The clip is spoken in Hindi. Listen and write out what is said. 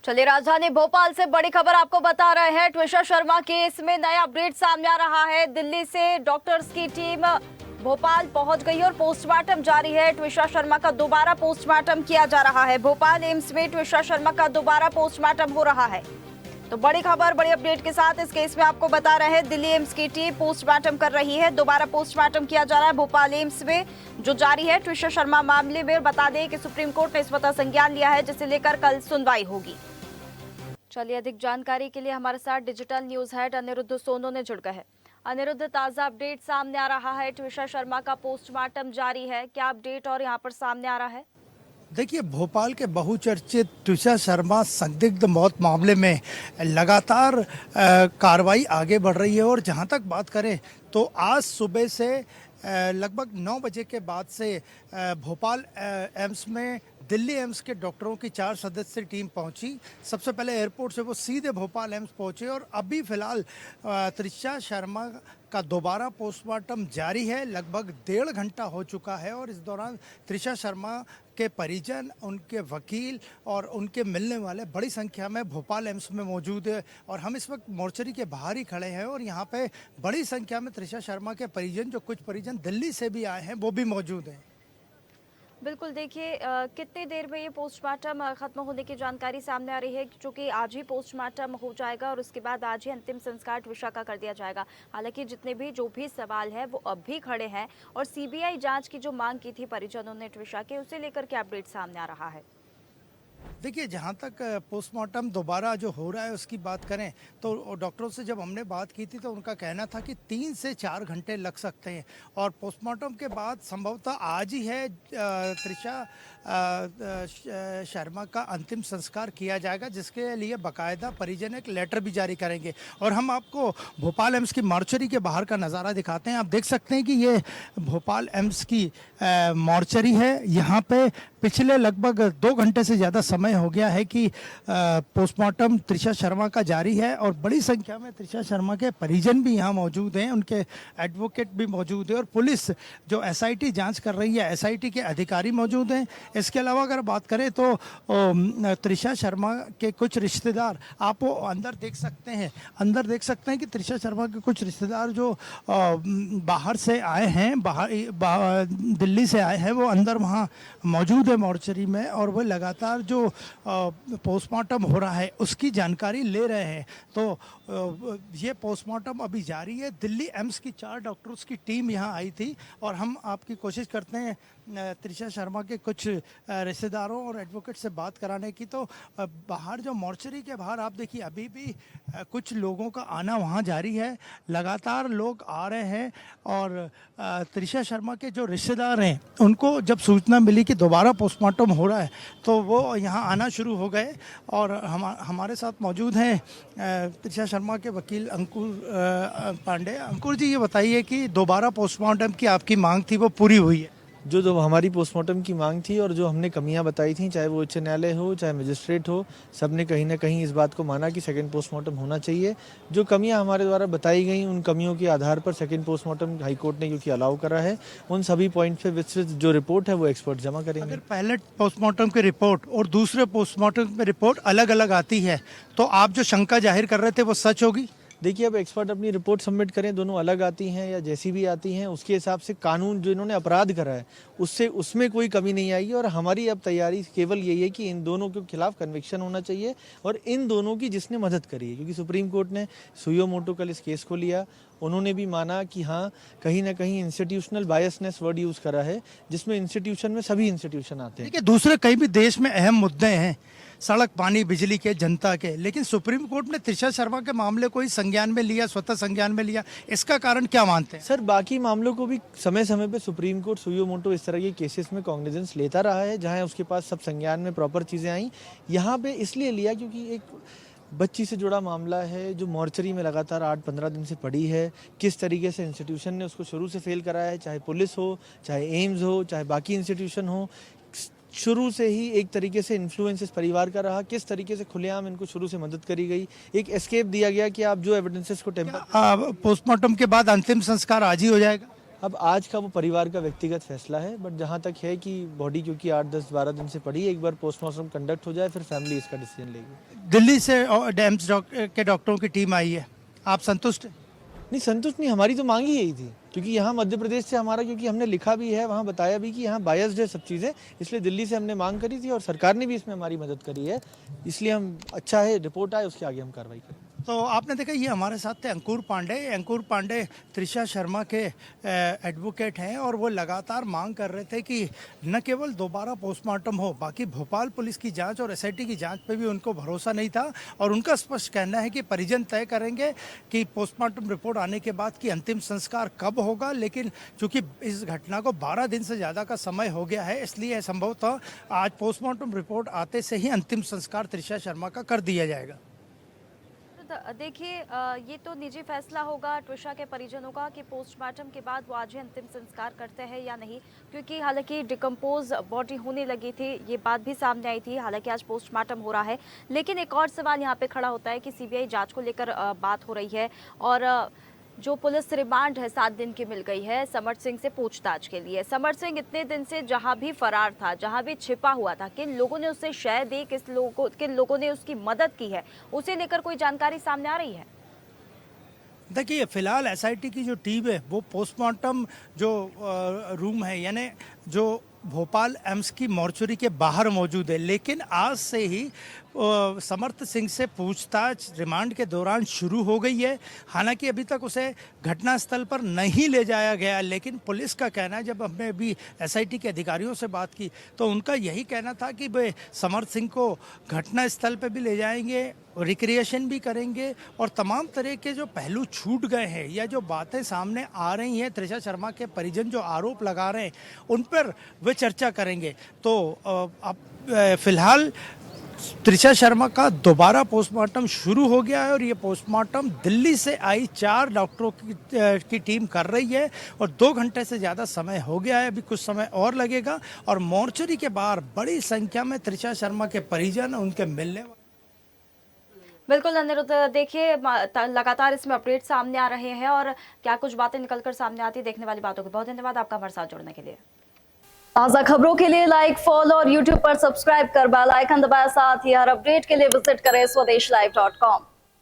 चलिए राजधानी भोपाल से बड़ी खबर आपको बता रहे हैं। ट्विशा शर्मा केस में नया अपडेट सामने आ रहा है। दिल्ली से डॉक्टर्स की टीम भोपाल पहुंच गई और पोस्टमार्टम जारी है। ट्विशा शर्मा का दोबारा पोस्टमार्टम किया जा रहा है। भोपाल एम्स में ट्विशा शर्मा का दोबारा पोस्टमार्टम हो रहा है। तो बड़ी खबर, बड़ी अपडेट के साथ इस केस में आपको बता रहे हैं, दिल्ली एम्स की टीम पोस्टमार्टम कर रही है। दोबारा पोस्टमार्टम किया जा रहा है भोपाल एम्स में, जो जारी है ट्विशा शर्मा मामले में। बता दें कि सुप्रीम कोर्ट ने इस पर संज्ञान लिया है, जिसे लेकर कल सुनवाई होगी। चलिए अधिक जानकारी के लिए हमारे साथ digital news head Aniruddh Sonu ने जुड़ गए हैं। अनिरुद्ध, ताजा अपडेट सामने आ रहा है, ट्विशा शर्मा का पोस्टमार्टम जारी है, क्या अपडेट और यहाँ पर सामने आ रहा है? देखिए, भोपाल के बहुचर्चित ट्विशा शर्मा संदिग्ध मौत मामले में लगातार कार्रवाई आगे बढ़ रही है। और जहां तक बात करें तो आज सुबह से लगभग 9 बजे के बाद से भोपाल एम्स में दिल्ली एम्स के डॉक्टरों की 4 सदस्यीय टीम पहुंची। सबसे पहले एयरपोर्ट से वो सीधे भोपाल एम्स पहुंचे और अभी फिलहाल त्रिशा शर्मा का दोबारा पोस्टमार्टम जारी है। लगभग 1.5 घंटा हो चुका है और इस दौरान त्रिशा शर्मा के परिजन, उनके वकील और उनके मिलने वाले बड़ी संख्या में भोपाल एम्स में मौजूद है। और हम इस वक्त मोर्चरी के बाहर ही खड़े हैं और यहाँ पे बड़ी संख्या में त्रिशा शर्मा के परिजन, जो कुछ परिजन दिल्ली से भी आए हैं, वो भी मौजूद हैं। बिल्कुल, देखिए कितनी देर में ये पोस्टमार्टम खत्म होने की जानकारी सामने आ रही है, क्योंकि आज ही पोस्टमार्टम हो जाएगा और उसके बाद आज ही अंतिम संस्कार ट्विशा का कर दिया जाएगा। हालांकि जितने भी जो भी सवाल है वो अब भी खड़े हैं और सीबीआई जांच की जो मांग की थी परिजनों ने ट्विशा के, उसे लेकर के अपडेट सामने आ रहा है। देखिए, जहाँ तक पोस्टमार्टम दोबारा जो हो रहा है उसकी बात करें तो डॉक्टरों से जब हमने बात की थी तो उनका कहना था कि 3 से 4 घंटे लग सकते हैं। और पोस्टमार्टम के बाद संभवतः आज ही है त्रिशा शर्मा का अंतिम संस्कार किया जाएगा, जिसके लिए बाकायदा परिजन एक लेटर भी जारी करेंगे। और हम आपको भोपाल एम्स की मॉर्चरी के बाहर का नज़ारा दिखाते हैं। आप देख सकते हैं कि ये भोपाल एम्स की मॉर्चरी है। यहाँ पे पिछले लगभग 2 घंटे से ज़्यादा समय हो गया है कि पोस्टमार्टम त्रिशा शर्मा का जारी है और बड़ी संख्या में त्रिशा शर्मा के परिजन भी यहाँ मौजूद हैं, उनके एडवोकेट भी मौजूद है और पुलिस जो एसआईटी जांच कर रही है, एसआईटी के अधिकारी मौजूद हैं। इसके अलावा अगर बात करें तो त्रिशा शर्मा के कुछ रिश्तेदार, आप वो अंदर देख सकते हैं, अंदर देख सकते हैं कि त्रिशा शर्मा के कुछ रिश्तेदार जो बाहर से आए हैं, दिल्ली से आए हैं, वो अंदर वहाँ मौजूद है मॉर्चरी में और वो लगातार जो पोस्टमार्टम हो रहा है उसकी जानकारी ले रहे हैं। तो ये पोस्टमार्टम अभी जारी है। दिल्ली एम्स की 4 डॉक्टर्स की टीम यहाँ आई थी और हम आपकी कोशिश करते हैं त्रिशा शर्मा के कुछ रिश्तेदारों और एडवोकेट से बात कराने की। तो बाहर जो मॉर्चरी के बाहर आप देखिए, अभी भी कुछ लोगों का आना वहाँ जारी है, लगातार लोग आ रहे हैं। और त्रिशा शर्मा के जो रिश्तेदार हैं उनको जब सूचना मिली कि दोबारा पोस्टमार्टम हो रहा है तो वो यहाँ आना शुरू हो गए। और हमारे साथ मौजूद हैं त्रिशा शर्मा के वकील अंकुर पांडे। अंकुर जी, ये बताइए कि दोबारा पोस्टमार्टम की आपकी मांग थी वो पूरी हुई है? जो हमारी पोस्टमार्टम की मांग थी और जो हमने कमियां बताई थी, चाहे वो उच्च न्यायालय हो चाहे मजिस्ट्रेट हो, सब ने कहीं ना कहीं इस बात को माना कि सेकंड पोस्टमार्टम होना चाहिए। जो कमियां हमारे द्वारा बताई गई, उन कमियों के आधार पर सेकंड पोस्टमार्टम हाईकोर्ट ने क्योंकि अलाउ करा है, उन सभी पॉइंट पे विस्तृत जो रिपोर्ट है वो एक्सपर्ट जमा करेंगे। अगर पहले पोस्टमार्टम की रिपोर्ट और दूसरे पोस्टमार्टम की रिपोर्ट अलग अलग आती है तो आप जो शंका जाहिर कर रहे थे वो सच होगी? देखिए, अब एक्सपर्ट अपनी रिपोर्ट सबमिट करें, दोनों अलग आती हैं या जैसी भी आती हैं, उसके हिसाब से कानून जो इन्होंने अपराध करा है उसमें कोई कमी नहीं आएगी। और हमारी अब तैयारी केवल यही है कि इन दोनों के खिलाफ कन्विक्शन होना चाहिए और इन दोनों की जिसने मदद करी है, क्योंकि सुप्रीम कोर्ट ने सुयो मोटो कल इस केस को लिया, उन्होंने भी माना कि हाँ, कहीं ना कहीं इंस्टीट्यूशनल बायसनेस वर्ड यूज करा है, जिसमें इंस्टीट्यूशन में सभी इंस्टीट्यूशन आते हैं। देखिए, दूसरे कई भी देश में अहम मुद्दे हैं, सड़क, पानी, बिजली के, जनता के, लेकिन सुप्रीम कोर्ट ने त्रिशा शर्मा के मामले को ही संज्ञान में लिया, स्वतः संज्ञान में लिया। इसका कारण क्या मानते हैं? सर, बाकी मामलों को भी समय समय पे सुप्रीम कोर्ट सुयो मोटो इस तरह के केसेस में कॉग्निजेंस लेता रहा है, जहां उसके पास सब संज्ञान में प्रॉपर चीजें आई। यहाँ पे इसलिए लिया क्योंकि एक बच्ची से जुड़ा मामला है जो मॉर्चरी में लगातार 8-15 दिन से पड़ी है। किस तरीके से इंस्टीट्यूशन ने उसको शुरू से फेल कराया है, चाहे पुलिस हो, चाहे एम्स हो, चाहे बाकी इंस्टीट्यूशन हो, शुरू से ही एक तरीके से इन्फ्लुएंस इस परिवार का रहा। किस तरीके से खुलेआम इनको शुरू से मदद करी गई, एक एस्केप दिया गया कि आप जो एविडेंसेस को पोस्टमार्टम के बाद अंतिम संस्कार आज ही हो जाएगा? अब आज का वो परिवार का व्यक्तिगत फैसला है, बट जहाँ तक है कि बॉडी क्योंकि 8-10-12 दिन से पड़ी है, एक बार पोस्टमार्टम कंडक्ट हो जाए फिर फैमिली इसका डिसीजन लेगी। दिल्ली से एम्स के डॉक्टरों की टीम आई है, आप संतुष्ट हैं? नहीं, संतुष्ट नहीं, हमारी तो मांग ही यही थी, क्योंकि यहाँ मध्य प्रदेश से हमारा, क्योंकि हमने लिखा भी है, वहाँ बताया भी कि यहाँ बायस्ड है सब चीज़ें, इसलिए दिल्ली से हमने मांग करी थी और सरकार ने भी इसमें हमारी मदद करी है, इसलिए हम अच्छा है रिपोर्ट आए उसके आगे हम कार्रवाई करें। तो आपने देखा ये हमारे साथ थे अंकुर पांडे त्रिशा शर्मा के एडवोकेट हैं और वो लगातार मांग कर रहे थे कि न केवल दोबारा पोस्टमार्टम हो, बाकी भोपाल पुलिस की जांच और एसआईटी की जांच पे भी उनको भरोसा नहीं था और उनका स्पष्ट कहना है कि परिजन तय करेंगे कि पोस्टमार्टम रिपोर्ट आने के बाद कि अंतिम संस्कार कब होगा, लेकिन चूंकि इस घटना को 12 दिन से ज़्यादा का समय हो गया है, इसलिए संभवतः आज पोस्टमार्टम रिपोर्ट आते से ही अंतिम संस्कार त्रिशा शर्मा का कर दिया जाएगा। देखिए, ये तो निजी फैसला होगा ट्विशा के परिजनों का कि पोस्टमार्टम के बाद वो आज ही अंतिम संस्कार करते हैं या नहीं, क्योंकि हालांकि डिकम्पोज बॉडी होने लगी थी, ये बात भी सामने आई थी। हालांकि आज पोस्टमार्टम हो रहा है, लेकिन एक और सवाल यहाँ पे खड़ा होता है कि सीबीआई जांच को लेकर बात हो रही है और जो पुलिस रिमांड है 7 दिन की मिल गई है समर सिंह से पूछताछ के लिए। समर सिंह इतने दिन से जहां भी फरार था, जहां भी छिपा हुआ था, किन लोगों ने उससे शय दी, किन लोगों ने उसकी मदद की है, उसे लेकर कोई जानकारी सामने आ रही है? देखिए, फिलहाल एसआईटी की जो टीम है वो पोस्टमार्टम जो रूम है, यानी जो भोपाल एम्स की मॉर्चरी के बाहर मौजूद है, लेकिन आज से ही समर्थ सिंह से पूछताछ रिमांड के दौरान शुरू हो गई है। हालांकि अभी तक उसे घटनास्थल पर नहीं ले जाया गया, लेकिन पुलिस का कहना है, जब हमने अभी एसआईटी के अधिकारियों से बात की तो उनका यही कहना था कि वे समर्थ सिंह को घटनास्थल पर भी ले जाएंगे, रिक्रिएशन भी करेंगे और तमाम तरह के जो पहलू छूट गए हैं या जो बातें सामने आ रही हैं, त्रिशा शर्मा के परिजन जो आरोप लगा रहे हैं उन पर वे चर्चा करेंगे। तो अब फिलहाल त्रिशा शर्मा का दोबारा पोस्टमार्टम शुरू हो गया है और ये पोस्टमार्टम दिल्ली से आई 4 डॉक्टरों की टीम कर रही है और 2 घंटे से ज़्यादा समय हो गया है, अभी कुछ समय और लगेगा और मॉर्चरी के बाहर बड़ी संख्या में त्रिशा शर्मा के परिजन उनके मिलने। बिल्कुल अनिरुद्ध, देखिए लगातार इसमें अपडेट सामने आ रहे हैं और क्या कुछ बातें निकलकर सामने आती है, देखने वाली बातों की बहुत धन्यवाद आपका हमारे साथ जुड़ने के लिए। ताज़ा खबरों के लिए लाइक, फॉलो और यूट्यूब पर सब्सक्राइब कर बेल आइकन दबाएं। साथ ही हर अपडेट के लिए विजिट करें swedeshlive.com।